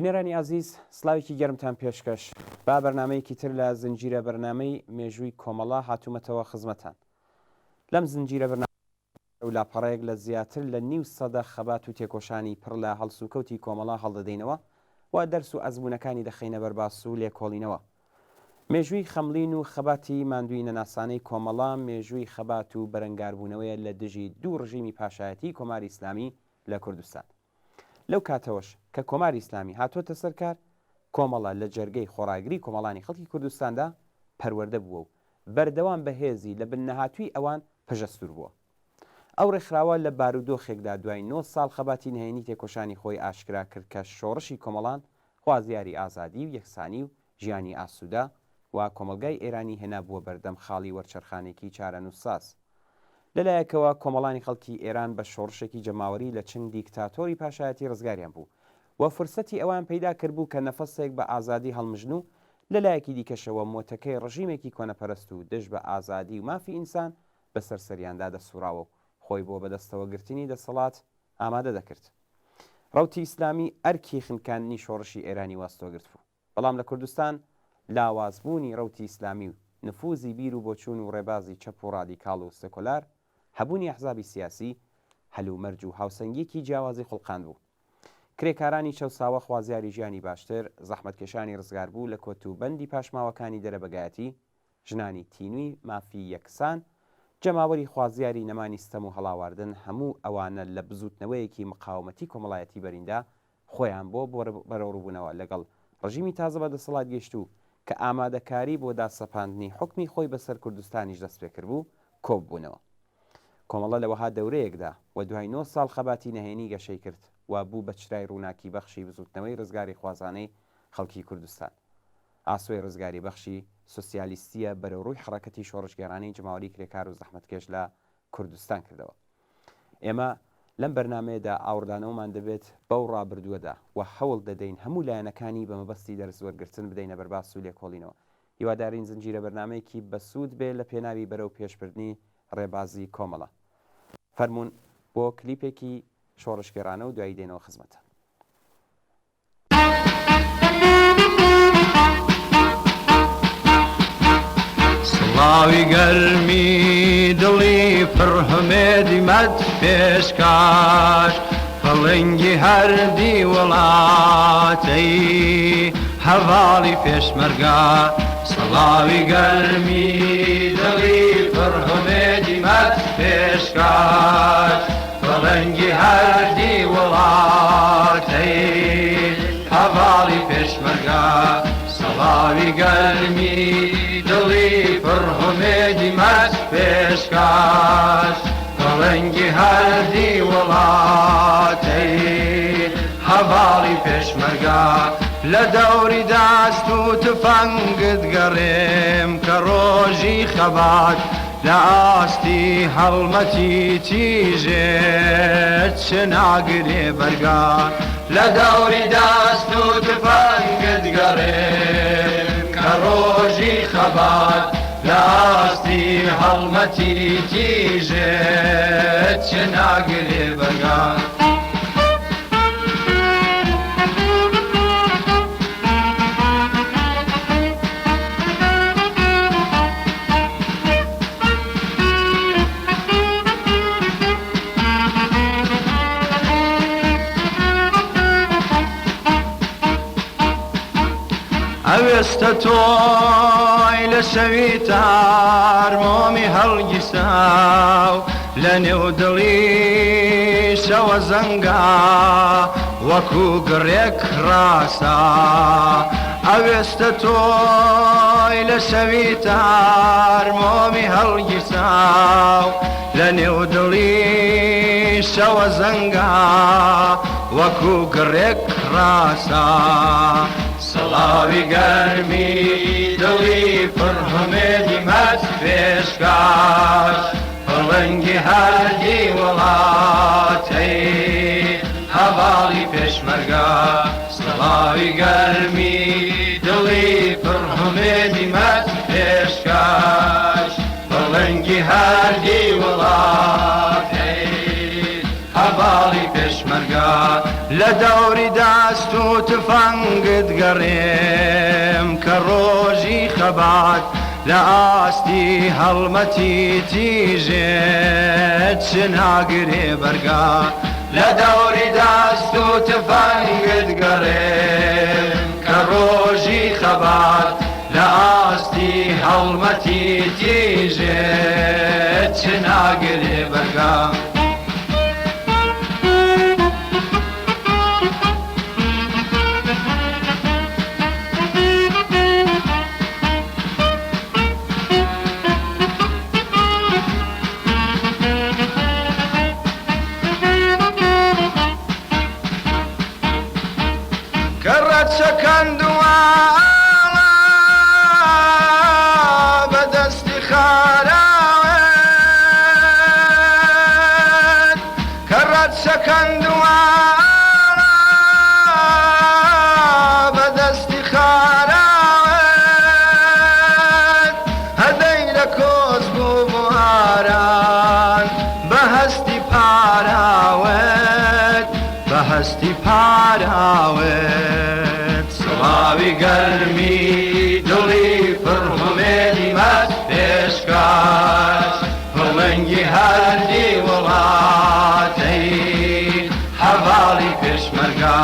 بینەرانی عزیز سلااوێکی گەرمتان پێشکەش با بەرنمەیەکی تر لە زنجیرە بەرنمەی مێژووی کۆمەڵا هاتوومەتەوە خزمەتان لەم زنجیرە بەرنامە و لاپەڕەیەک لە زیاتر لە نیو سەدە خەبات و تێکۆشانی پڕ لە هەڵسوکەوتی کۆمەڵا هەڵدەدەینەوە و دەرس و ئەزمونەکانی دەخینە بەرباس و لێکۆڵینەوە. مێژووی خەملین و خەباتی ماندووی نەناسانەی کۆمەڵا مێژووی خەبات و بەرەنگاربوونەوەیە لە دژی دوو ڕژیمی پاشایەتی کۆماری ئیسلامی لە کوردستان. لەو کاتەوەش کە کۆماری ئیسلامی هاتوۆتە سەرکار، کۆمەڵە لە جەرگەی خۆراگری کۆمەڵانی خەڵکی کوردستاندا پەروەردە بووە و بەردەوام بەهێزی لە بنەهاتووی ئەوان پەژەستور بووە. ئەو ڕێکخراوە لە بارودۆخێکدا دوای 9 ساڵ خەباتی نهێنی تێکۆشانی خۆی ئاشکرا کرد کە شۆڕشی کۆمەڵان خوازیاری ئازادی و یەکسانی و ژیانی ئاسوودا و کۆمەلگای ئێرانی هێنا بووە بەردەم خاڵی وەرچەرخانێکی چارەنووساس. لەلایەکەوە کۆمەڵانی خەڵکی ئێران بە شۆڕشێکی جەماوەری لە چنگ دیکتاتۆری پاشایەتی ڕزگاریان بوو و فرسەتی ئەوان پەیدا کردبوو کە نەفەسێک بە ئازادی هەڵمژن و لەلایەکی دیکەشەوە مۆتەکەی ڕژیمێکی کۆنەپەرست و دژ بە ئازادی و مافی ئینسان بەسەر سەریاندا دەسوڕاوە و خۆی بۆ بەدەستەوە گرتنی دەسەڵات ئامادە دەکرد. ڕەوتی ئیسلامی ئەرکی خنکاندنی شۆڕشی ئێرانی واستۆگرت بوو، بەڵام لە کوردستان لاوازبوونی ڕەوتی ئیسلامی و نفوزی بیر و بۆچوون و ڕێبازی چەپ و ڕادیکاڵ و سێکۆلار هەبوونی ئەحزابی سیاسی هەلومەرج و هاوسەنگیەکی جیاوازی خوڵقاند بوو. کرێکارانی چەوساوە خوازیاری ژیانی باشتر، زەحمەتکێشانی ڕزگار بوو لە کۆتوبەندی پاشماوەکانی دەرەبەگایەتی، ژنانی تینووی مافی یەکسان، جەماوەری خوازیاری نەمانی ستەم و هەڵاواردن، هەموو ئەوانە لە بزوتنەوەیەکی مقاومەتی کۆمەڵایەتی بەریندا خۆیان بۆ بەرەوڕووبوونەوە لەگەڵ ڕژیمی تازە بەدەسەڵات گەیشت و کە ئامادەکاری بۆ داسەپاندنی حکمی خۆی بەسەر کوردستانیش دەست پێ کرد بوو کۆببوونەوە. کۆمەڵە لەوەها دەورەیەکدا و دوای 9 ساڵ خەباتی نەهێنی گەشەی کرد و بوو بە چرای ڕووناکی بەخشی بزوتنەوەی ڕزگاری خوازانەی خەڵکی کوردستان. ئاسۆی ڕزگاری بەخشی سوسیالیستیە بەرەوڕووی حڕەکەتی شۆڕشگێڕانی جماوەری کرێکار و زەحمەتکێش لە کوردستان کردەوە. ئێمە لەم بەرنمەیەدا ئاوردانەوەمان دەبێت بەو ڕابردووەدا و هەوڵ دەدەین هەموو لایەنەکانی بە مەبەستی دەرس وەرگرتن بدەینە بەرباس و لێکۆڵینەوە. هیوادارین زنجیرە بەرنمەیەکی بەسوود بێ لە پێناوی بەرەو پێشبردنی ڕێبازی کۆمەڵە. فەرموون بۆ کلیپێکی شۆڕشگەڕانە و دوایی دێنەوە خزمەتە. سڵاوی گەرمی دڵی پڕ هەمێدی مەد پێشکاش، فەڵەنگی هەردی وڵاتەی هەڤاڵی پێشمەرگا. سڵاوی گەرمی دڵی پڕ هەمێدی مەد پێشکاش، فەڵەنگی هەردی وڵاتەی هەڤاڵی پێشمەرگا. سڵاوی گەرمی دڵی پڕ هەمێدی مەد پێشکاش، فەڵەنگی هەردی وڵاتەی هەڤاڵی پێشمەرگا. لە دەوری داست و تفەنگت گەڕێم کە ڕۆژی خەبات لە ئاستی هەڵمەتی تیژێت چ ناگرێ بەرگا. لە دەوری داست و تفەنگت گەڕێم کە ڕۆژی خەبات لە ئاستی هەڵمەتی تیژێت چ ناگرێ بەرگا. ئەوێستە تۆی لە شەوی تارمۆمی هەڵگیرساو، لە نێو دڵی شەوە زەنگا وەکو گڕێک ڕاسا. ئەوێستە تۆی تۆی لە شەوی تارمۆمی هەڵگیرساو لە نێو دڵی شەوە زەنگا وەکو گڕێک ڕاسا سڵاوی گەرمی دڵی پڕهمێدی مەت پێشکاش پەڵەنگی هەردی وڵاتەی هەواڵی پێشمەرگە سڵاوی گەرمی دڵی پڕهمێدی مەت پێشکاش پەڵەنگی هەردی وڵاتەی هەواڵی پێشمەرگە لە دەوری دەست و تفەنگت گەڕێم کە ڕۆژی خەبات لە ئاستی هەڵمەتی تیژێت چ ناگرێ بەرگا لە دەوری دەست و تفەنگت گەڕێم کە ڕۆژی خەبات لە ئاستی هەڵمەتی تیژێت چ ناگرێ بەرگا چەکەندووە بەدەستی خاراوێت کە ڕەت چەکەندووە بەدەستی خاراوێت هەدەی لە کۆز بوو بواران بەهەستی پاراوێت بەهەستی پاراوێت سڵاوی گەرمی دڵی پڕهمێدی مەت پێشکاش پەڵەنگی هەردی وڵاتەی هەواڵی پێشمەرگە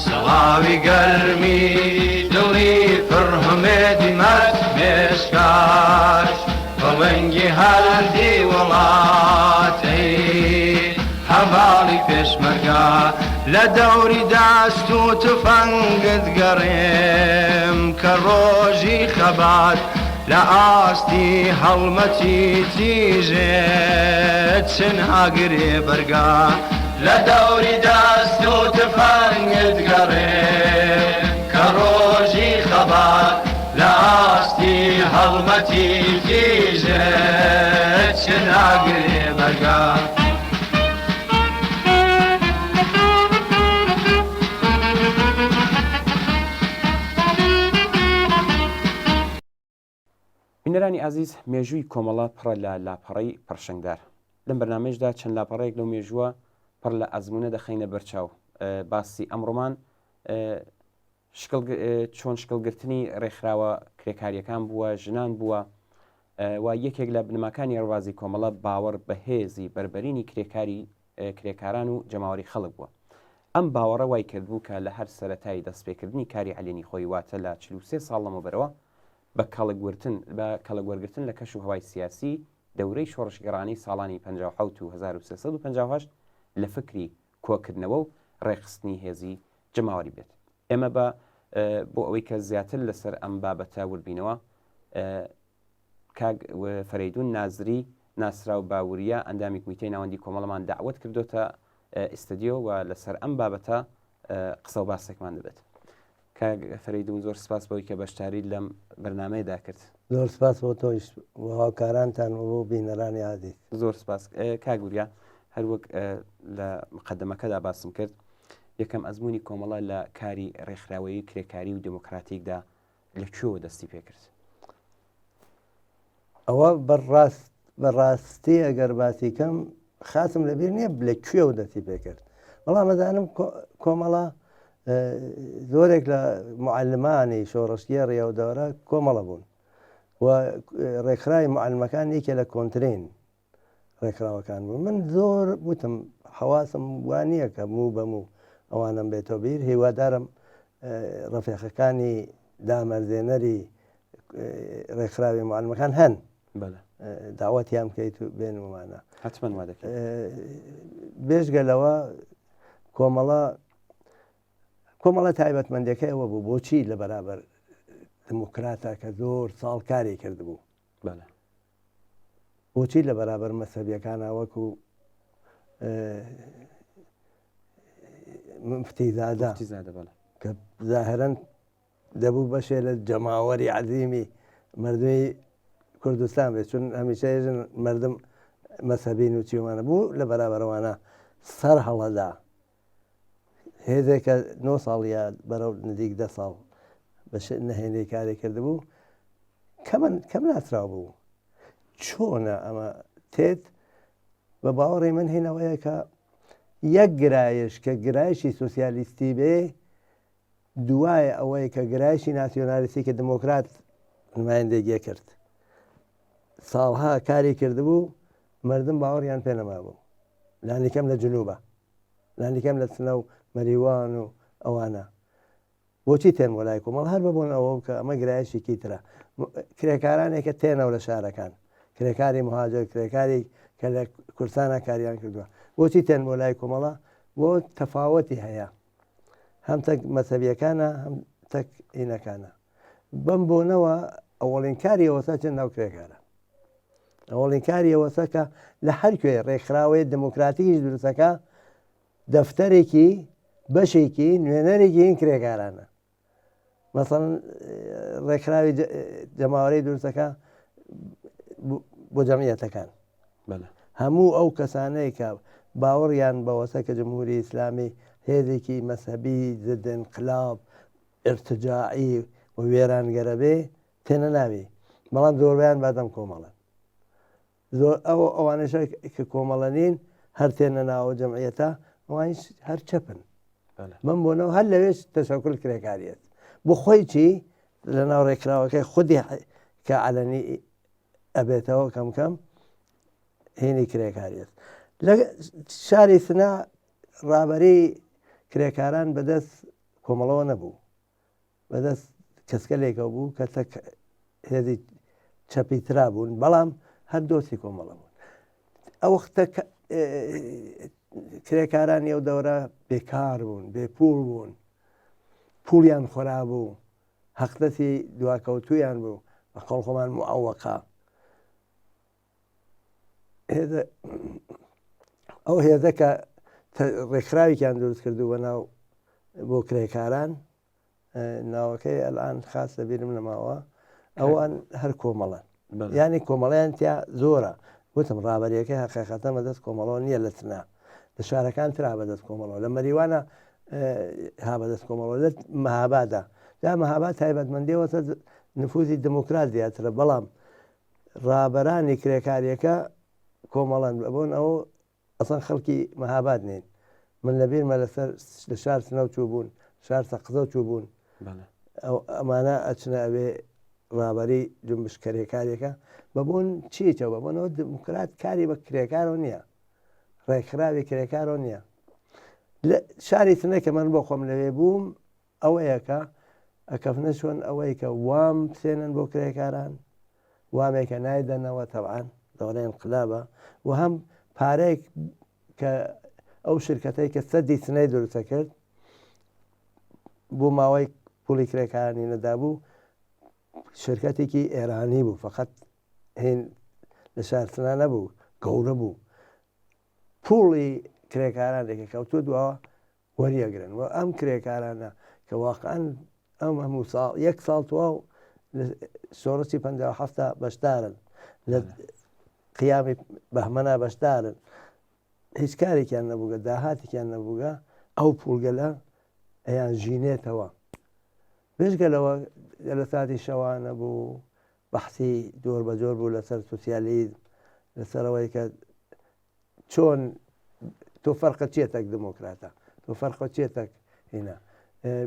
سڵاوی گەرمی دڵی پڕهمێدی مەت پێشکاش پەڵەنگی هەردی وڵاتەی هەواڵی پێشمەرگە لە دەوری دەست و تفەنگت گەڕێم کە ڕۆژی خەبات لە ئاستی هەڵمەتی تیژێت چ ناگرێ بەرگا لە دەوری دەست و تفەنگت گەڕێم کە ڕۆژی خەبات لە ئاستی هەڵمەتی تیژێت چ ناگرێ بەرگا بینەرانی ئازیز مێژووی کۆمەڵە پڕە لە لاپەڕەی پڕشنگدار لەم بەرنامەیەشدا چەند لاپەڕەیەک لەو مێژووە پڕ لە ئەزمونە دەخینە بەرچاو باسی ئەمڕۆمان چۆن شکڵگرتنی ڕێکخراوە کرێکاریەکان بووە ژنان بووە و یەکێک لە بنەماکانی ڕێوازی کۆمەڵە باوەڕ بە هێزی بربەرینی کرێکاران و جەماوەری خەڵک بووە ئەم باوەڕە وای کردبوو کە لە هەر سەرەتایی دەستپێکردنی کاری عەلێنی خۆی واتە لە 43 ساڵ لەمەوبەرەوە بە کەڵەگوەرتن لە کەش و هەوای سیاسی دەورەی شۆڕشگەڕانی ساڵانی 1950 و 1950 لە فکری کۆکردنەوە و ڕێخستنی هێزی جەماوەری بێت ئێمە بۆ ئەوەی کە زیاتر لەسەر ئەم بابەتە وربینەوە کاک فەرەیدون نازری ناسرا و باوریە ئەندامی کومیتەی ناوەندی کۆمەڵەمان داوەت کردوتە ئیستدیۆ و لەسەر ئەم بابەتە قسە و باسێکمان دەبێت فەرەیدون زۆر سپاس بەوەی کە بەشداری لەم بەرنامەیەدا کرد زۆر سپاس بۆ تۆیش هاوکارانتان و بۆ بینەرانی عادی زۆر سپاس کاگوریا هەروەک لە مقدمەکەدا باسم کرد یەکەم ئەزمموی کۆمەڵە لە کاری ڕێکخراوەیی کرێکاری و دموکراتیکدا لەکوێوە دەستی پێکرد ئەوە بەڕاستی ئەگەر باسیکەم خاسم لەبیر نییە لەکوێوە دەستی پێکرد بەڵام ئەزانم کۆمەڵە زۆرێک لە معلمانی شۆڕشتیە ڕێوەدەوەرە کۆمەڵە بوون و ڕێکخراوی معلمەکان یەکێ لە کۆنترین ڕێکخراوەکان بوو من زۆر وتم حەواسم وانە کە موو بەموو ئەوانم بێتەوە بیر هیوادارم ڕەفێقەکانی دامەرزێنەری ڕێکخراوی معلمەکان هەن داوەتیان بکەیت و بێنمانە حتمەن وا دەکەیت بێژگەلەوە کۆمەڵە تایبەتمەندەکەی ئەوە بوو بۆچی لە بەرابەر دموکراتە کە زۆر ساڵ کاری کردبوو بەڵێ بۆچی لە بەرابەر مەسەبیەکانە وەکو مفتی زادە بەڵێ کە ظاهرەن دەبوو بەشێ لە جەماوەری عەزیمی مردمی کوردستان بێت چون هەمیشە ێژن مردم مەسەبی نوچیوانە بوو لە بەرابەرەوانە سەر هەڵەدا هێزێکە 9 ساڵ یا بەرەو نزیک 10 ساڵ بەش نەهێنەی کاری کردبوو کەم ناسرااو بوو چۆنە ئەمە تێت بە باوەڕی من هینەوەیە کە یەک گرایش کە گرایشی سوسیالیستی بێ دوای ئەوەی کە گرایشی ناسیۆنالیستی کە دموکرات نمایندگیە کرد ساڵها کاری کردبوو مردم باوەڕیان پێ نەما بوو لانیکەم لە جنوبە لانیکەم لە سنە و مەریوان و ئەوانە بۆچی تێن وەلای کۆمەڵ هەر ببوون ئەوە کە ئەمە گرایشێکی ترە کرێکارانێکە تێنەوە لە شارەکان کرێکاری مهاجر کرێکاری کە لە کورسانە کاریان کردووە بۆچی تێن بۆ لای کۆمەڵە بۆ تەفاوەتی هەیە هەم تەک مەسەبیەکانە هەم تەک ئینەکانە بەم بۆنەوە ئەوڵین کاری ئەوەسا چەند ناو کرێکارە ئەوڵین کاری ئەوەسە کە لە هەرکوێ ڕێکخراوەیە دموکراتیش دروستەکە دەفتەرێکی بەشێکی نوێنەرێکی این کرێکارانە مەسەڵەن ڕێکخراوی جەماوەری دروستەکە بۆ جەمعیەتەکان هەموو ئەو کەسانەی کە باوەڕیان بەوەسە کە جمهوری ئیسلامی هێزێکی مەسەبی ضد انقلاب ارتجاعی و وێرانگەرە بێ تێنە ناوی بەڵام زۆربیان بادەم کۆمەڵن زۆر ئەوانەشە کە کۆمەڵە نین هەر تێنە ناوە جەمعیەتە ئەوانش هەر چەپن بەم بۆنەوە هەر لەوێش تەشەکل کرێکاریەت بۆ خۆی چی لە ناو ڕێکراوەکەی خودی کە عەلەنی ئەبێتەوە کەم کەم هێنی کرێکاریەت لە شاری سنا ڕابەری کرێکاران بەدەست کۆمەڵەوە نەبوو بەدەست کەسکەلێکە بوو کە هێزی چەپی ترا بوون بەڵام هەر دۆستی کۆمەڵە بوون ئەو وەختە کرێکارانی ئەو دەورە بێکار بوون بێپوڵ بوون پوڵیان خۆرا بوو هەقدەتی دواکەوتویان بوو بە خەڵخۆمان موعەوەقا ئەو هێزە کە ڕێکخراوێکیان دروست کردو بە ناو بۆ کرێکاران ناوەکەی ئەلان خاس لەبیرم نەماوە ئەوان هەر کۆمەڵن ینی کۆمەڵیان تیا زۆرە وتم ڕابەریەکەی حەقیقەتە بەدەست کۆمەڵەوە نییە لە سنا لە شارەکان ترا بەدەست کۆمەڵەوە لە مەریوانە ها بەدەست کۆمەڵەوە لە مەهابادا دا مەهاباد تایبەتمەندیەوەتە نفوذی دموکرات زیاترە بەڵام ڕابەرانی کرێکاریەکە کۆمەڵەن بۆن ئەوە ئەسەن خەڵکی مەهاباد نین من لەبیرمە لەسەر لە شار سنە چوو بوون شار سەقزە چوو بوون ئەمانە ئەچنە ئەوێ ڕابەری جنبش کرێکاریەکە بەبوون چیتەوە بەبوونەوە دموکرات کاری بە کرێکارەوە نییە ڕێکخراوی کرێکارەوە نییە لە شاری سنە کە من بۆ خۆم لەوێ بووم ئەوەیەکە ئەکەفنە چۆن ئەوەی کە وام بسێنن بۆ کرێکاران وامێکە نایدەنەوە تەبعاان دەوڵەی انقلابە و هەم پارەیەک کە ئەو شرکەتەی کە سەدی سنەی دروستە کرد بۆ ماوەی پوڵی کرێکارانی نەدابوو شرکەتێکی ئێرانی بوو فقط هین لە شارسنا نەبوو گەورە بوو پوڵی کرێکارانێکە کەوتو دواوە وەریەگرن و ئەم کرێکارانە کە واقعەن ئەم هەموو ساڵ یەک ساڵ تواو لە شۆڕەتی 57 بەشدارن لە قیامی بەهمەنا بەشدارن هیچ کارێکیان نەبووگە داهاتێکیان نەبووگە ئەو پوڵگەلە ئەیان ژینێتەوە بێژگەلەوە لە ساتی شەوانە بوو بەحسی جۆر بە جۆر بوو لەسەر سوسیالیزم لەسەرەوەی کە چۆن تۆ فەرقە چێتێک دموکراتە تۆ فەرقە چێتێک هێنا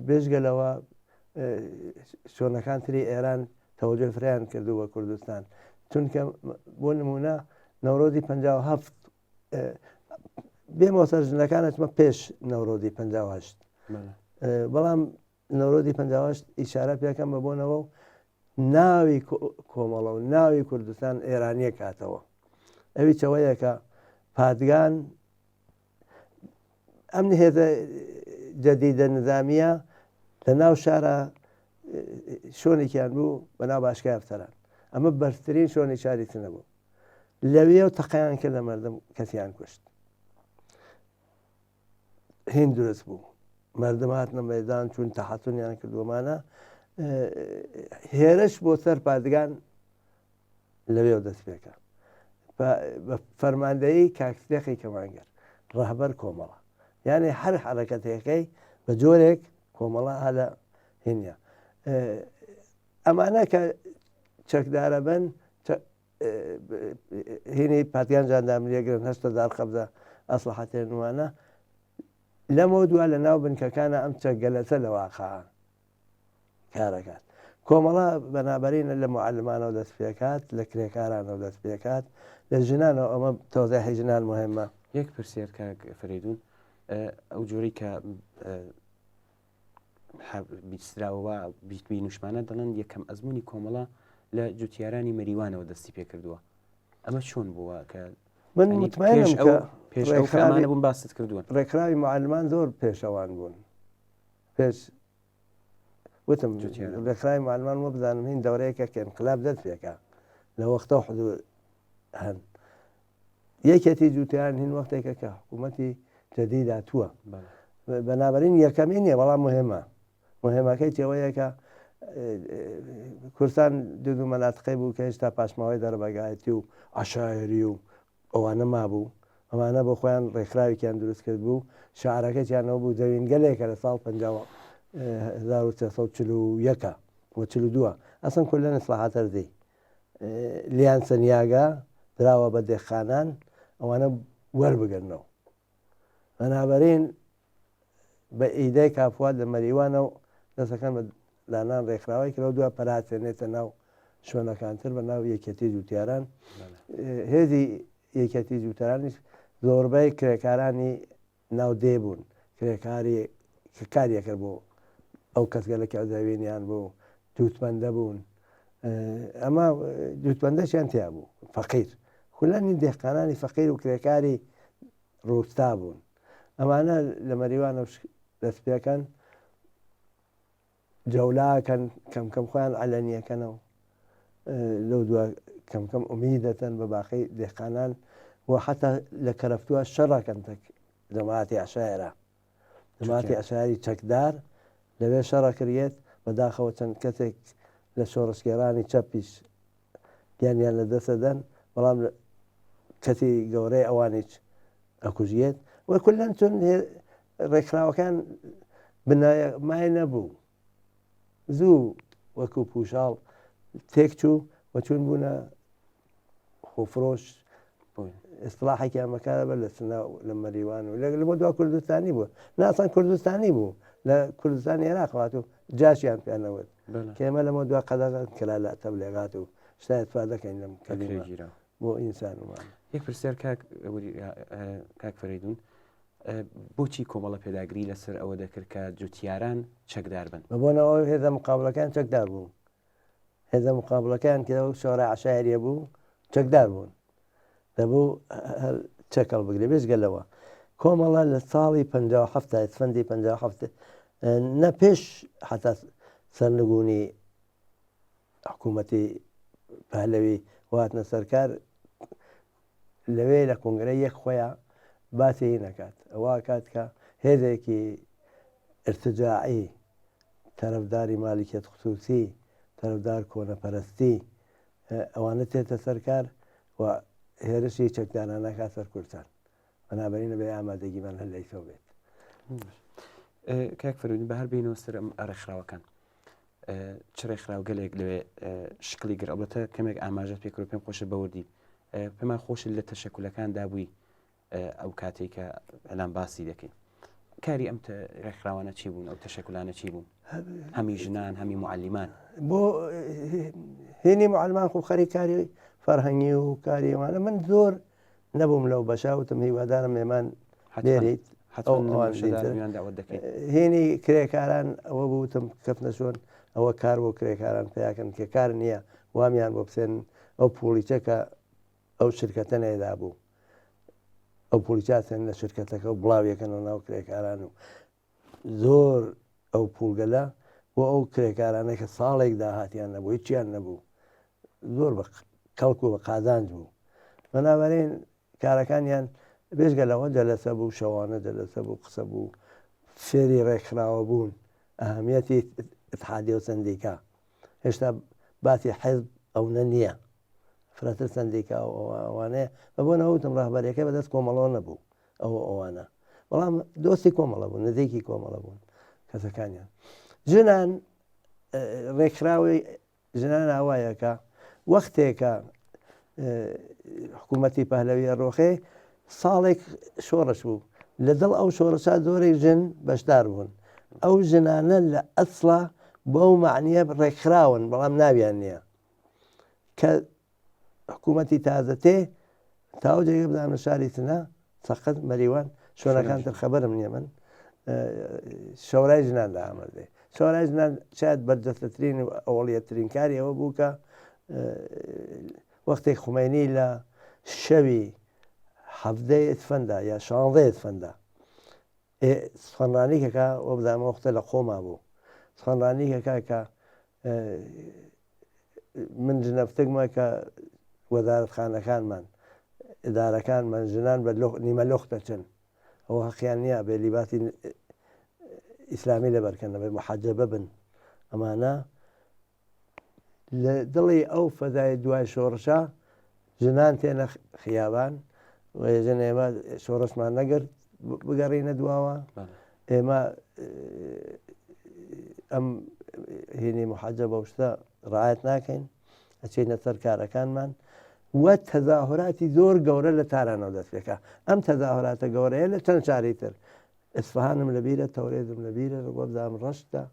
بێژگەلەوە شۆنەکان تری ئێران تەوەجۆ فریان کردو بە کوردستان چونکە بۆ نمونە نەورۆزی 57 بێمەوە سەرژنەکانەچمە پێش نەورۆزی 58 بەڵام نەورۆزی 58 ئیشارە پێکەم بە بۆنەوە و ناوی کۆمەڵە و ناوی کوردستان ئێرانیە کاتەوە ئەوی چەوەیە کە پادگان ئەم هێزە جەدیدە نظامیە لە ناو شارە شۆنێکیان بوو بەناو باشگای ئەفتەران ئەمە بەرزترین شۆنی شاریتە نەبوو لەوێ و تەقەیان کرد لە مردم کەسیان کوشت هین دروست بوو مردم هاتنە مەیدان چون تەحەتونیان کردووەمانە هێرش بۆ سەر پادگان لەوێ و دەست پێکە بە فەرماندەیی کاکسێقی کەمانگەر ڕەهبەر کۆمەڵە یعنی هەر حرەکەتەکەی بە جۆرێک کۆمەڵە هەلە هینە ئەمانە کە چەکدارە بن هینی پاتیان ژاندامریەگرن 8,000 قەبزە ئەسلحەتێن وانە لەمەوە دووە لە ناو بنکەکانە ئەم چەکگەلەسە لە واقعا کارەکات کۆمەڵە بەنابەرینە لە معلمانەوە دەست پێکات لە کرێکارانەوە دەست پێکات لە ژنانەوە ئەمە تۆزیحی ژنان مهمە یەک پرسیار کاک فەریدون ئەو جۆری کە بیستراوە نوشمانە دەڵێن یەکەم ئەزمموی کۆمەڵە لە جوتیارانی مەریوانەوە دەستی پێکردووە ئەمە چۆن بووە کە من مطمئنم کە پێش ئەو فەرمانە بوون باست کردووە ڕێکخراوی معلمان زۆر پێشەوان بوون پێش وتم ڕێکخراوی معلمان وە بزانم هین دەورەیەکە کە انقلاب دەست پێکە لە وەختە حدود هەن یەکێتی جوتیان هین وەختێکە کە حکوومەتی جەدی داتووە بەنابەرین یەکەمی نییە بەڵام مهمەکەی تێوەیە کە کوردستان دوو مەناتقی بوو کە هێشتا پاشماوەی دەربەگایەتی و عەشایری و ئەوانە مابوو ئەمانە بۆ خۆیان ڕێکخراوێکیان دروست کرد بوو شعارەکەیانەوە بوو دەوینگەلێکە لە ساڵ 1940 و 42 ئەسن کولەن ئیسلاحات هەردەی لیان سەنیاگا دراوە بە دێخانان ئەوانە وەربگرنەوە بەنابەرین بە ئیدەی کافوات لە مەریوانە و دەستەکان بە لانان ڕێکخراوی کەەوە دووە پەراتێنێتە ناو شوێنەکانتر بە ناو یەکەتی جوتیاران هێزی یەکەتی جوتیارانیش زۆربەی کرێکارانی ناو دێ بوون کرێکاری کاریەکرد بۆ ئەو کەسگەلەکە داوێنیان بۆ جووتمەندە بوون ئەمە جووتمەندەشیان تیا بوو فەقیر خولانی دێخانانی فەقیر و کرێکاری ڕووستا بوون ئەمانە لە مەریوانە دەست پێکەن جەولاکەن کەمکەم خۆیان عەلەنیەکەنەوە لەو دووە کەمکەم ئومیدەتەن بە باقی دێخانان و حتا لە کەرەفتووە شەڕەکەن جەماعەتی عەشایرە جەماعەتی عەشایری چەکدار لەوێ شەڕە کردێت بەداخەوە چەند کەسێک لە شۆڕشگێرانی چەپیش گیانیان لە دەسەدەن بەڵام کەسی گەورەی ئەوانیش ئەکوژێت وە کولەن چون ڕێکخراوەکان بنایمای نەبوو زوو وەکو پوشاڵ تێک چوو و چون بوونە خۆفرۆش ئیسلاحێکی ئەمەکارە بە لە مەریوان و لە بۆ دوا کوردستانی بوو ناسان کوردستانی بوو لە کوردستانی عێراقات و جاشیان پێیانەوەت کێمە لەمە دوا قەدەغان کلا لە تەبلێغات و شتا اتفا دەکەین لەم کەلیمە بۆ ئینسان ومان یەک پرسیار کاک فەریدون بۆچی کۆمەڵە پێداگری لەسەر ئەوە دەکرد کە جوتیاران چەکدار بن بۆنەوە هێزە مقابلەکان چەکدار بوو هێزە مقابلەکان کە شۆڕە عەشایریە بوو چەکدار بوون دەبوو چەکەڵ بگرێ بێژگەلەوە کۆمەڵە لە ساڵی 57 ئەسفەندی 57 نە پێش حتا سەرنگونی حکوومەتی پەهلەوی واتنە سەرکار لەوێ لە کۆنگرەی یەک خۆیان باسی نەکات ئەوە کات کە هێزێکی ارتجاعی تەرەفداری مالیکێت خصوصی تەرەفدار کۆنەپەرستی ئەوانە تێتە سەرکار و هێرشی چەکدارانەکات سەر کوردستان بەنابەرینە بێ ئامادەگیمان هەر لەیسەوە بێت کاک فەریدون بە هەر بینەوە سەر ئەم ڕێکخراوەکان چ ڕێکخراو گەلێک لەوێ شکلی گر ئەوبەتە کەمێک ئاماژەت پێکرۆ پێم خۆشە بەوردی پێمان خۆشن لە تەشەکولەکان دابووی ئەو کاتێک کە ئەلان باسی دەکەین کاری ئەم ڕێکخراوانە چی بوون ئەو تەشەکولانە چی بوون هەمی ژنان هەمی معلیمان بۆ هێنی معلمان خۆ خەری کاری فەرهەنگی و کاریوانە من زۆر نەبووم لەو بەشاوتم هیوادارم مێمان لێریت هێنی کرێکاران ئەوە بووتم کەفنە چۆن ئەوە کار بۆ کرێکاران پیاکەن کە کار نییە وامیان بۆ بسێن ئەو پۆلیچەکە ئەو شرکەتە نێدا بوو ئەو پۆلیچاتێن لە شرکەتەکە و بڵاویەکەنەوە ناو کرێکاران و زۆر ئەو پولگەلە بۆ ئەو کرێکارانەی کە ساڵێک داهاتیان نەبوو هیچیان نەبوو زۆر بە کەڵک و بە قازانج بوو بەنابەرین کارەکانیان بێژگە لەوە جەلەسە بوو شەوانە جەلەسە بوو قسە بوو فێری ڕێکخراوە بوون ئەهەمیەتی اتحادیە و سندیکا هێشتا باسی حیزب ئەوە نییە فرەتر سندیکا و ئەوانەیە بە بۆ نەوتم ڕاهبەریەکە بەدەست کۆمەڵەوە نەبوو ئەوانە بەڵام دۆستی کۆمەڵە بوون نزیکی کۆمەڵە بوون کەسەکانیان ژنان ڕێکخراوی ژنان ئاوایەکە وەختێکە حکوومەتی پەهلەویە ڕۆخێ ساڵێک شۆڕش بوو لە دڵ ئەو شۆڕشا زۆرێک ژن بەشدار بوون ئەو ژنانە لە ئەسڵە بەو معنیە ڕێکخراون بەڵام ناویان نییە کە حکوومەتی تازە تێ تاو جێگە بدام لە شاری سنە سەقەت مەریوان شوێنەکان تر خەبەرم نییە من شەورای ژناندا ئامادەێ شەورای ژنان شاید بەرجەستەترین و ئەوڵیەتترین کاری ئەوە بوو کە وەختێک خومینی لە شەوی هەفتەی ئتفەندا یا شانزەی ئتفەندا سخەنرانیکەکە وە بدامە وەختە لە خۆما بوو سخەنرانیکەکە کە من ژنەفتگمە کە وەزارەتخانەکانمان ئیدارەکانمان ژنان بە نیمە لۆخ دەچن ئەوە حەقیان نییە بێ لیباسی ئیسلامی لەبەرکەنە بێ محەجەبە بن ئەمانە لە دڵی ئەو فەدای دوای شۆڕشا ژنان تێنە خیابان ژن ئێمە شۆڕشمان نەگرت بگەڕینە دواوە ئێمە ئەم هینی محەجە بە شتە ڕعایەت ناکەین ئەچینە سەر کارەکانمان وە تەزاهوراتی زۆر گەورە لە تارانەوە دەستێکە ئەم تەزاهوراتە گەورەیە لە چەند شاری تر ئەسفەهانم لەبیرە تەورێزم لەبیرە وەبزام ڕەشتە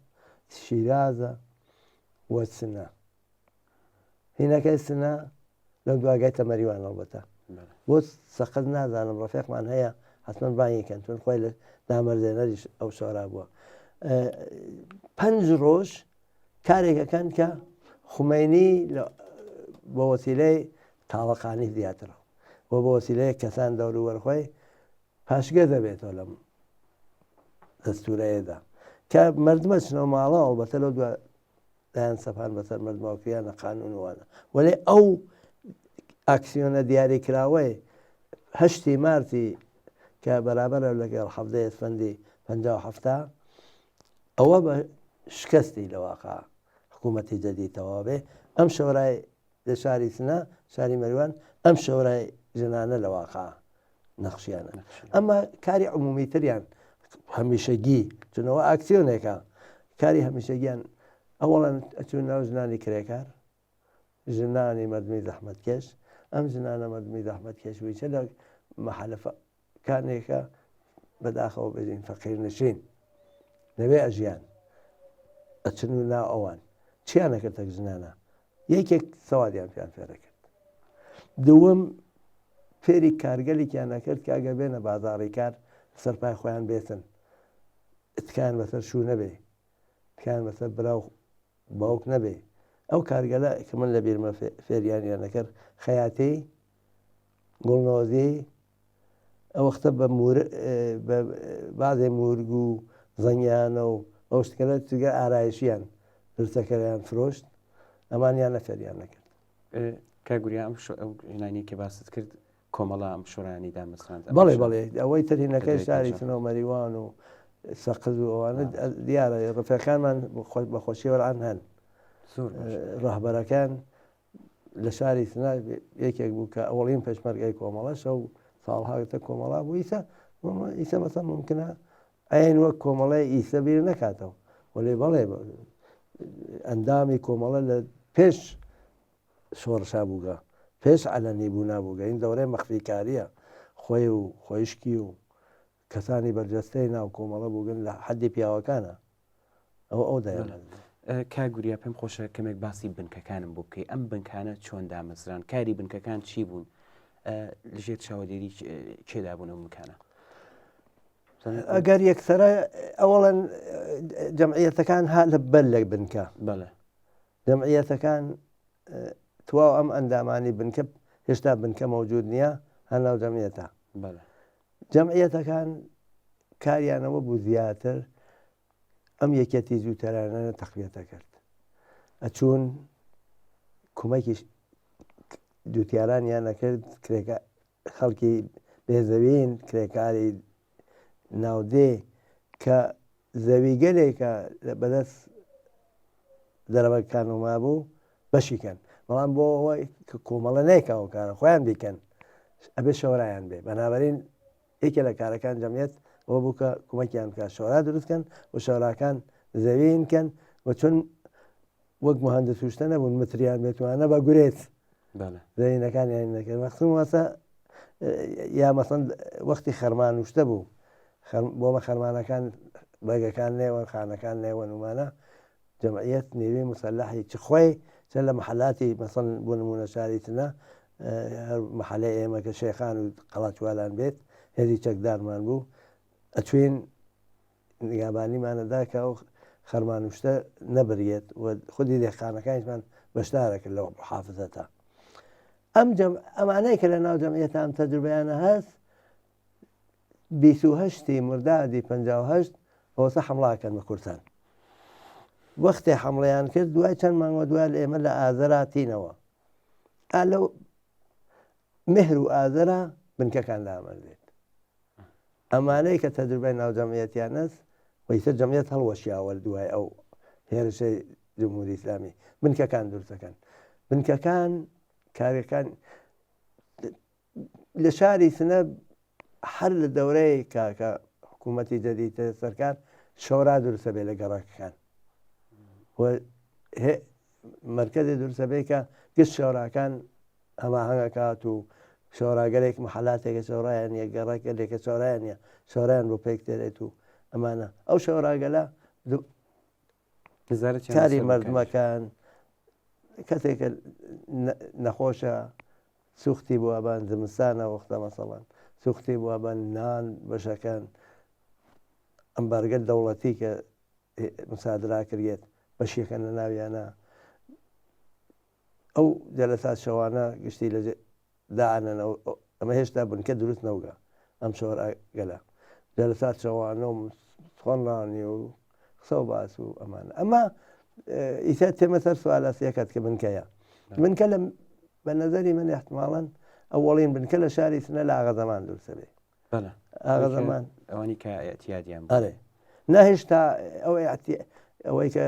شیرازە وە سنە هینەکەی سنە لەو دواگایتە مەریوان ئەڵبەتە بۆ سەقەت نازانم ڕەفێقمان هەیە حتمەن بانیکەن چون خۆی لە دامەردێنەریش ئەو شۆرا بووە 5 ڕۆژ کارێکەکەن کە خومینی بە وەسیلەی تاڵەقانی زیاترەوە بۆ بە وەسیلەیە کەسان دەور و وەرخۆی پاشگە دەبێتەوە لەم دەستورەیەدا کە مردمە چنەوە ماڵە ئەڵبەتە لەو دایان سەپان بەسەر مردمەوەکیانە قانونوانە وەلێ ئەو ئاکسیۆنە دیاریکراوەی 8 مارسی کە بەرابەرە لەگەڵ هەفتەی ئەسفەندی 57 ئەوە بە شکستی لەواقع حکوومەتی جەدیدەوە بێ ئەم شەورای لە شاری سنە شاری مەریوان ئەم شەورای ژنانە لەواقع نەخشیانە ئەمە کاری عمومیتریان هەمیشەگی چونەوە ئاکسیۆنێکە کاری هەمیشەگیان ئەوڵەن ئەچون ناو ژنانی کرێکار ژنانی مردمی زەحمەتکێش ئەم ژنانە مردمی زەحمەتکێش ویچە لە مەحەلەکانێکە بەداخەوە بێژین فەقیر نشین لەوێ ئەژیان ئەچن و ناو ئەوان چیان نەکرد تەک ژنانە یەکێک سەوادیان پێیان فێرە کرد دووەم فێری کارگەلێکیان نەکرد کە ئەگەر بێنە بازاڕی کار سەرپای خۆیان بێتن تکایان بەسەر شوو نەبێ تکایان بەسەر براو باوک نەبێ ئەو کارگەلە کە من لە بیرمە فێریانیان نەکرد خەیاتی گوڵنۆزی ئەو وەختە بە بازێ مورگ و زەنگیانە و ئەو شتکەلە جگە ئارایشیان درسەکەیان فرۆشت ئەمانیان نەفێریان نەکرد کاگوریا ئەو ژنانی کە باست کرد کۆمەڵە ئەم شۆڕانی دامەزراند بەڵێ بەڵێ ئەوەی ترینەکەی شاری سنەوە مەریوان و سەقز و ئەوانە دیارە ڕفەکانمان بەخۆشیێوەران هەن ڕاهبەرەکان لە شاری سنە یەکێک بوو کە ئەوڵین پێشمەرگای کۆمەڵە شەو ساڵهاوێتە کۆمەڵا بوو ئیسە مەسەڵ ممکنە ئەین وەک کۆمەڵی ئیسە بیر نەکاتەوە وەلێ بەڵێ ئەندامی کۆمەڵە لە پێش شۆڕشا بووگە پێش عەلەنی بوو نابووگە این دەورەی مەخفیکاریە خۆی و خۆیشکی و کەسانی بەرجەستەی ناو کۆمەڵە بووگن لە حەدی پیاوەکانە ئەو دایان کاگوریا پێم خۆشە کەمێک باسی بنکەکانم بۆ بکەی ئەم بنکانە چۆن دامەزران کاری بنکەکان چی بوون لەژێر چاوەدێری کێدا بوون ئەم بنکانە ئەگەر یەکسەرە ئەوڵەن جەمعیەتەکان ها لە بەر لە بنکە بەڵێ جەمعیەتەکان تواو ئەم ئەندامانی بنکە هێشتا بنکە مەوجود نییە هەناو جەمعیەتە جەمعیەتەکان کاریانەوە بوو زیاتر ئەم یەکەتی زووتەرانە تەقویەتە کرد ئەچوون کومەکی دووتیارانیان نەکرد خەڵکی بێزەوین کرێکاری ناودێ کە زەوی گەلێکە بەدەست دەرەوەکان وما بوو بەشیکەن بەڵام بۆ ئەوەی کە کۆمەڵە نێکەوە کارە خۆیان بیکەن ئەبێ شەورایان بێ بەنابەرین یەکێ لە کارەکان جەمیەت ئەوە بوو کە کومەکیان بکات شۆرا دروستکەن و شەوراکان زەوینکەن و چون وەک مهندس وشتە نەبوون متریان بێتوانە بە گورێت زەوینەکانیان نەکرد مەخصوم واسە یا مەسەن وەختی خەرمان وشتە بوو بۆ بە خەرمانەکان بەگەکان نێوەن خانەکان نێوەن ومانە جەمعیەت نێوی مسلحی چ خۆی چ لە محلاتی مەسەن بۆ نمونە شاری چنە هەر محلەی ئێمە کە شێخان و قەڵاتوالان بێت هێزی چەکدارمان بوو ئەچوین نیگابانیمانەدا کە ئەو خەرمان وشتە نەبرێت و خودی دێخانەکانیشمان بەشدارەکرد لەو حافزەتە ئەمانەی کە لە ناو جەمعیەتە ئەم تەجروبەیانە هەست 28 مردادی 58 ئەوەسە حمڵاکەن بە کورتان وەختێ حمڵەیان کرد دوای چەند مانگوە دوای لە ئێمە لە ئازەرا تینەوە لەو مهر و ئازەرا بنکەکان دامەردێت ئەمانەی کە تەجروبەی ناو جەمعیەتیان هەست وەیتر جەمعیەت هەڵوەشیاوە دوای ئەو هێرشەی جمهوری ئیسلامی بنکەکان دروستەکەن بنکەکان کارەکان لە شاری سنە هەر لە دەورەی کاکە حکوومەتی جەدیدە سەرکار شەورا دروستە بێ لە گەڕاکەکان مرکزی دروستە بێ کە گشت شەوراکان هەماهەنگەکات و شۆراگەرێک محلاتێکە شەورایان یە گەڕاکێکە شەورایان نیە شەورایان بۆ پێک دێت و ئەمانە ئەو شەوراگەلە کاری مردمەکان کەسێکە نەخۆشە سوختی بووە بان زمستانە وەختە مەسەڵەن سوختی بووە بە نان بەشەکان ئەم بەرگە دەوڵەتی کە مسادرا کردێت بەشیەکەن لە ناویانە ئەو جەلەسات شەوانە گشتی لە داعانن ئەمە هێشتا بنکە دروست نەوگە ئەم شۆراگەلە جەلەسات شەوانە و خۆنڕانی و قسە و باس و ئەمانە ئەمە ئیسا تێمە سەر سوالە سیەکەت کە بنکەیە بنکە لە بە نەزەری من احتماڵەن ئەوەڵین بنکە لە شاری سنە لە ئاغا دروستە بێ ئاغا زەمان ئەوانی کە ئەتیادیان ئەرێ نەهێشتا ئەوەی کە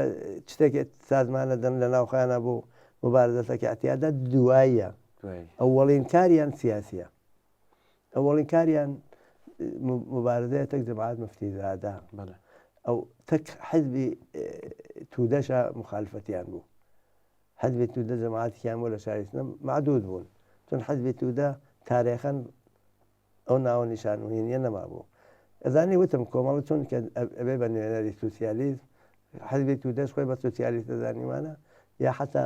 شتێکێت سازمانە دەن لە ناوخانە بوو مبارزەتەکە ئەتیادە دواییە ئەوەڵین کاریان سیاسیە ئەوەڵین کاریان مبارزەیە تەک جەماعەت مفتیزادە ئەو تەک حزبی تودەشە مخالفەتیان بوو حزبی تودە جەماعەتیان بۆ لە شاری سنە معدود بوون چون حزبی تودە تارێخەن ئەو ناوە نیشانوهێنیە نەما بوو ئەزانی وتم کۆمەڵ چون کە ئەبێ بە نوێنەری سوسیالیزم حزبی تودەش خۆی بە سوسیالیست دەزانیوانە یا حتا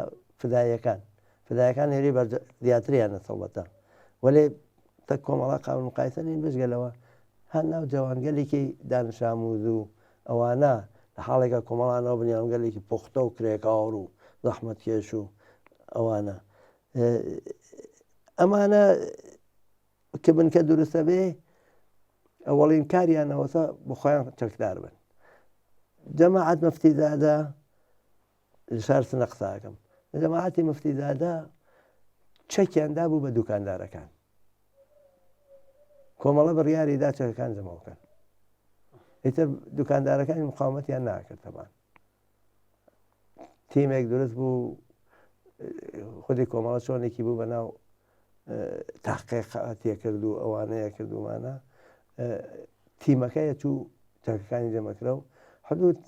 فدایەکان هێری دیاتریانە سەڵبەتە وەلێ تەک کۆمەڵا قاون مقایسە نین بژگەلەوە هەر ناو جوانگەلێکی دانشاموز و ئەوانە لە حاڵێکە کۆمەڵانەوە بنیانگەلێکی پوختە و کرێکاوڕ و زەحمەتکێش و ئەوانە ئەمانە کە بنکە دروستە بێ ئەوەڵین کاریانەوەسە بۆ خۆیان چەکدار بن جەماعەت مەفتیزادە شار سنە قساکەم جەماعەتی مەفتیزادە چەکیاندا بوو بە دوکاندارەکان کۆمەڵە بڕیاریدا چەکەکان جەماوکەن ئیتر دوکاندارەکانی مقاومەتیان ناکرد تەمان تیمێک دروست بوو خودی کۆمەڵە چۆنێکی بوو بەناو تاقیقاتی کرد و ئەوانەیە کردومانە تیمەکەیە چوو چەکەکانی جەمەکرە و حدود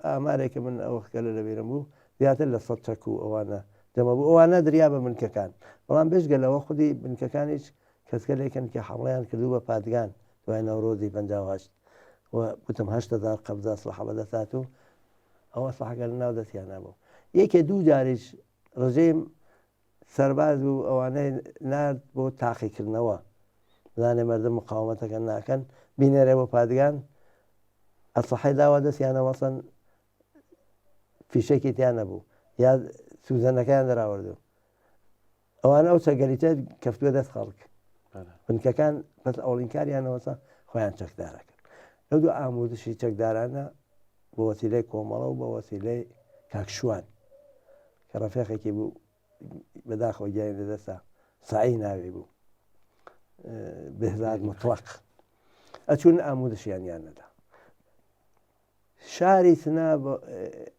ئامارێکە من ئەوەکە لە لەبیرم بوو زیاتر لە 100 چەک و ئەوانە جەمە بوو ئەوانە دریا بە بنکەکان بەڵام بێژگەلەوە خودی بنکەکانیش کەسکەلێکن کە حمڵیان کردو بە پادگان دوای نەورۆزی 58 وتم 8,000 قەبزە سڵحە بەدەسات و ئەوە سەحەکە لە ناو دەستیانە بوو یەکێ دوو جاریش ڕژێم سەرباز و ئەوانەی نرد بۆ تاقیکردنەوە بزانێ مەردم مقاومەتەکە ناکەن بینێرێ بۆ پادگان ئەسڵحەی داوا دەستیانە وەسەن فیشێکی تیان نەبوو یا سوزەنەکەیان دەراوەردو ئەوانە ئەو چەگەلیتە کەفتووە دەست خەڵک بنکەکان بەس ئەوڵینکاریانەوەسە خۆیان چەکدارەکەن لەو دوو ئامۆزشی چەکدارانە بە وەسیلەی کۆمەڵە و بە وەسیلەی کاکشوان کە ڕەفێقێکی بوو بەداخەوە گیانی لەدەستا سعی ناوێ بوو بهزاد مطلق ئەچون ئامودەشیانیان نەدا شاری چنا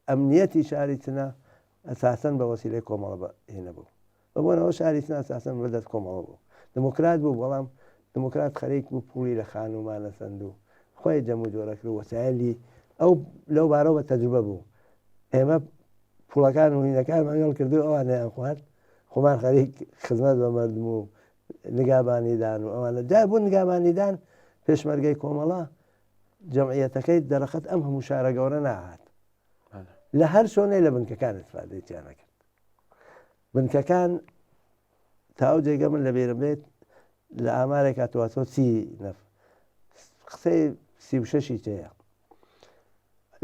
ئەمنیەتی شاری چنا ئەساسەن بە وەسیلەی کۆمەڵە هێنە بوو بەبوونەوە شاری چنا ئەساسەن بەدەست کۆمەڵە بوو دموکرات بوو بەڵام دموکرات خەریک بوو پولی لە خانومانە سند و خۆی جەم و جۆرەکرد و وەسایلی ئەو لەو بارەوە بە تەجروبە بوو ئێمە پوڵەکان و هینەکانمان هێڵ کردو ئەوانیان خوارد خۆمان خەریک خزمەت بە مەردم و نگابانیدان و ئەوانە جا بوو نگابانیدان پێشمەرگەی کۆمەڵە جەمعیەتەکەی دەرەخەت ئەم هەموو شارە گەورە ناهات لە هەر شوێنەی لە بنکەکان استفادەیان نەکرد بنکەکان تاو جێگە من لەبێرم بێت لە ئامارێک هاتووەتۆ قسەی 36 تەیە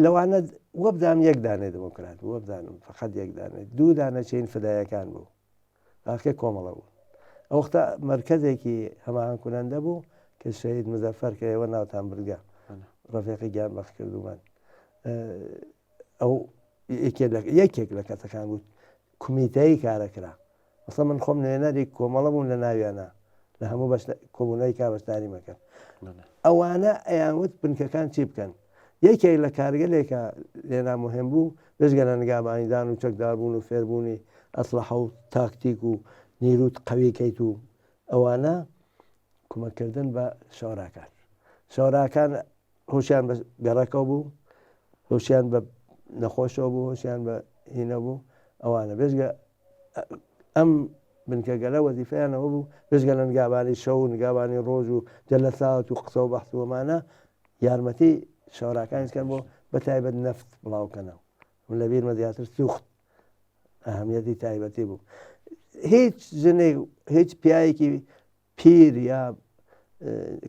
لەوانە وە بدام یەک دانێ دموکرات وە بدانم فقط یەک دانێت دوو دانە چین فدایەکان بوو ئاخێ کۆمەڵە بوو ئەو وەختە مرکزێکی هەماهنگ کونەندە بوو کە شەهید مزەفەر کە ئێوە ناوتان بردگا ڕەفێقی گیان بەخت کردومان ئەو یەکێک لە کەسەکان بوو کومیتەی کارەکرا وەسڵ من خۆم نوێنەری کۆمەڵە بوون لە ناویانە لە هەموو کۆمونای کابەستانی مەکرد ئەوانە ئەیانوت بنکەکان چی بکەن یەکێک لە کارگەلێکە لێنا مهم بوو بێژگەنە نگابانیدان و چەکداربوون و فێربوونی ئەسلحە و تاکتیک و نیروت قەویکەیت و ئەوانە کومەکردن بە شەوراکان شەوراکان هۆشیان بە گەڕەکە بوو هۆشیان بە نەخۆشەوە بوو هۆشیان بە هینە بوو ئەوانە بێژگە ئەم بنکەگەلە وەزیفەیانەوە بوو بێژگە لە نگابانی شەو و نگابانی ڕۆژ و جەلەسات و قسە و بەحسوەمانە یارمەتی شەوراکانیکەن بۆ بەتایبەت نەفت بڵاوکەنەوە لە بیرمە زیاتر سوخت ئەهەمیەتی تایبەتی بوو هیچ ژنێک هیچ پیاەکی پیر یا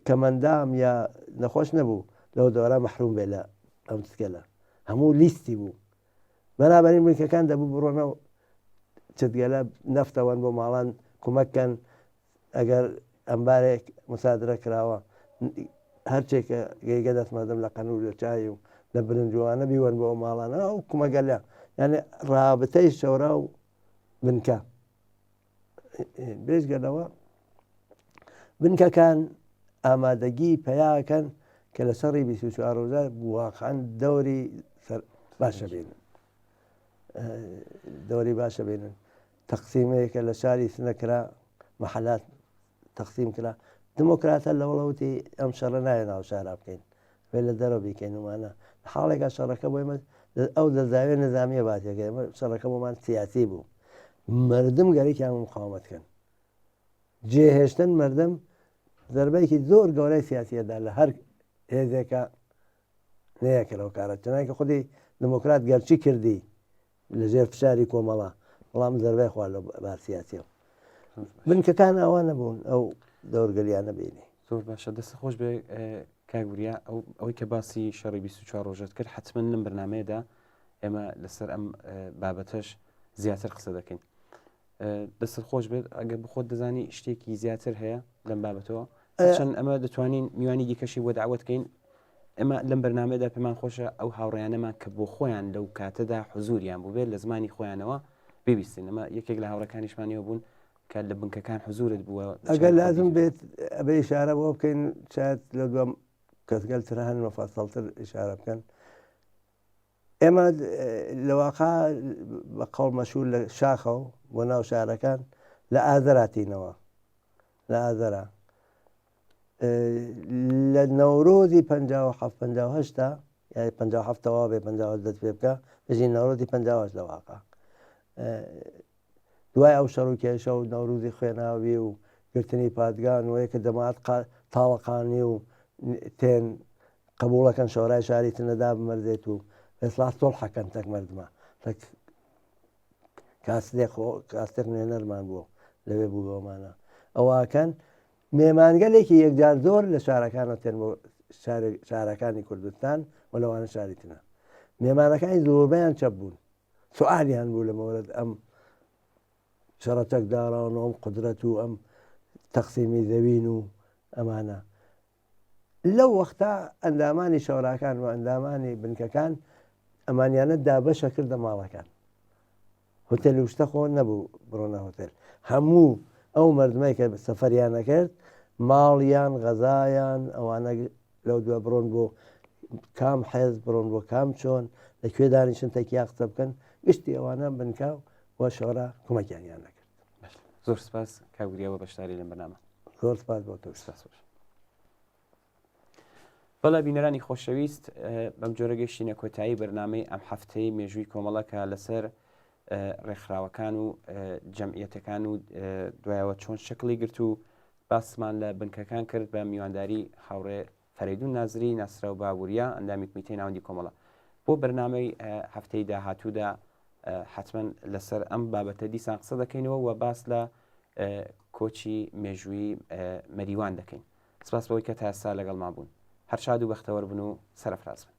کەمەندام یا نەخۆش نەبوو لەو دەوەرە مەحروم بێ لە ئەم سکەلە هەموو لیستی بوو بەنابەرین بنکەکان دەبوو بڕۆنەوە چتگەلە نەفتەوەن بۆ ماڵان کومەکەن ئەگەر ئەمبارێک مسادرە کراوە هەرچێکە گەیگە دەستمەدەم لە قەنوور لە چای و لە برنجوانە بیوەن بۆ ماڵانە ئەو کومەگەلە یعنی ڕابتەی شەورا و بنکە بێژگەلەوە بنکەکان ئامادەگی پەیاکەن کە لە سەری 24 ڕۆژە واقعەن دەوری باشە بێنن دەوری باشە بێنن تەقسیمەیەکە لە شاری سنەکرا مەحەلات تەقسیم کرا دموکراتە لەوڵەوتی ئەم شەڕە نایە ناو شارا بکەین وێ لە دەرەوە بیکەین ومانە حاڵێکا شەڕەکە بۆ ئێمە ئەو دەزاوێ نظامیە باتێکە ئێمە شەڕەکە بۆمان سیاسی بوو مردم گەرێکیان مقاومەتکەن جێهێشتن مردم زەربەیەکی زۆر گەورەی سیاسیەدا لە هەر هێزێکە نەیەکەرەوە کارە چنانکە خودی دموکرات گەرچی کردی لەژێر فشاری کۆمەڵە بەڵام زەربای خوا لە بار سیاسیەوە بنکەکان ئەوانە بوون ئەو دەورگەلیانە بینی زۆر باشە دەست خۆش بێ کاگوریا ئەوەی کە باسی شەڕی 24 ڕۆژەت کرد حتمما لەم بەرنامەیەدا ئێمە لەسەر ئەم بابەتەش زیاتر قسە دەکەین دەست خۆش بێت ئەگەر بخۆت دەزانی شتێکی زیاتر هەیە لەم بابەتەوە چەند ئەمە دەتوانین میوانی دیکەشی بۆ داوەتکەین ئەمە لەم بەرنامەیەدا پێمان خۆشە ئەو هاوڕێیانەمان کە بۆ خۆیان لەو کاتەدا حزوریان بوو بێت لە زمانی خۆیانەوە ببیستین ئەمە یەکێک لە هاوڕەکانیشمانەوە بوون کە لە بنکەکان حزورت بووە ئەگەر لازم بێت ئەبێ ئیشارە بۆ بکەین شاید لە دوام کەسگەل ترە هەن مەفەسەڵتر ئیشارە بکەن ئێمە لەواقع بە قەڵ مەشهور لە شاخەوە بۆ ناو شارەکان لە ئازەراتینەوە لە ئازەرا لە نەورۆزی 57 یعنی 57ەوە بێ 50 دەست پێ بکە دەژی نەورۆزی 50 لە واقع دوای ئەو شەڕوکێشە و نەوروزی خوێناوی و گرتنی پادگان و یەکە دەمات تاڵەقانی و تێن قبولەکەن شۆرای شاری تنەدا بمەردێت و ئێسڵات تۆڵ حەکەن تەک مردمە کاستێک نوێنەرمان بوو لەوێ بووەمانە ئەوواکەن مێمانگەلێکی یەکجار زۆر لە شارەکانە تێن بۆ شارەکانی کوردستان و لەوانە شاری تنە مێمانەکانی زۆربیان چەپ بوون سوئالیان بوو لە مەورد ئەم شەڕە چەکداران و ئەم قودرەت و ئەم تەقسیمی زەوین و ئەمانە لەو وەختە ئەندامانی شەوراکان و ئەندامانی بنکەکان ئەمانیانە دابەشە کردە ماڵەکان هۆتێلی شتە خۆ نەبوو بڕۆنە هۆتێل هەموو ئەو مردمەی کە سەفەریان نەکرد ماڵیان غەزایان ئەوانە لەو دووە بڕۆن بۆ کام حێز بڕۆن بۆ کام چۆن لەکوێ دانیشن تەکیا قسە بکەن گشتی ئەوانە بنکاو وە شۆڕە کومەکیانیان نەکرد. زۆر سپاس کاگوریەوە بەشداری لەم بەنامە. زۆر سپاس بۆ تۆ. سپاس باش. بەڵێ بینەرانی خۆشەویست بەم جۆرە گەشتینە کۆتایی بەرنامەی ئەم هەفتەی مێژووی کۆمەڵەکە لەسەر ڕێکخراوەکان و جەمعیەتەکان و دوایەوە چۆن شکلی گرت و باسمان لە بنکەکان کرد بە میوانداری هاوڕێ فەریدون نازری ناسرا و باوریە ئەندامی کومیتەی ناوەندی کۆمەڵە بۆ بەرنامەی هەفتەی داهاتوودا حتمما لەسەر ئەم بابەتە دیسان قسە دەکەینەوە و باس لە کۆچی مێژووی مەریوان دەکەین. سپاس بەوەی کە تا ئێستا لەگەڵمان بوون. هەر شاد و بەختەوەر بن و سەرفراز بن.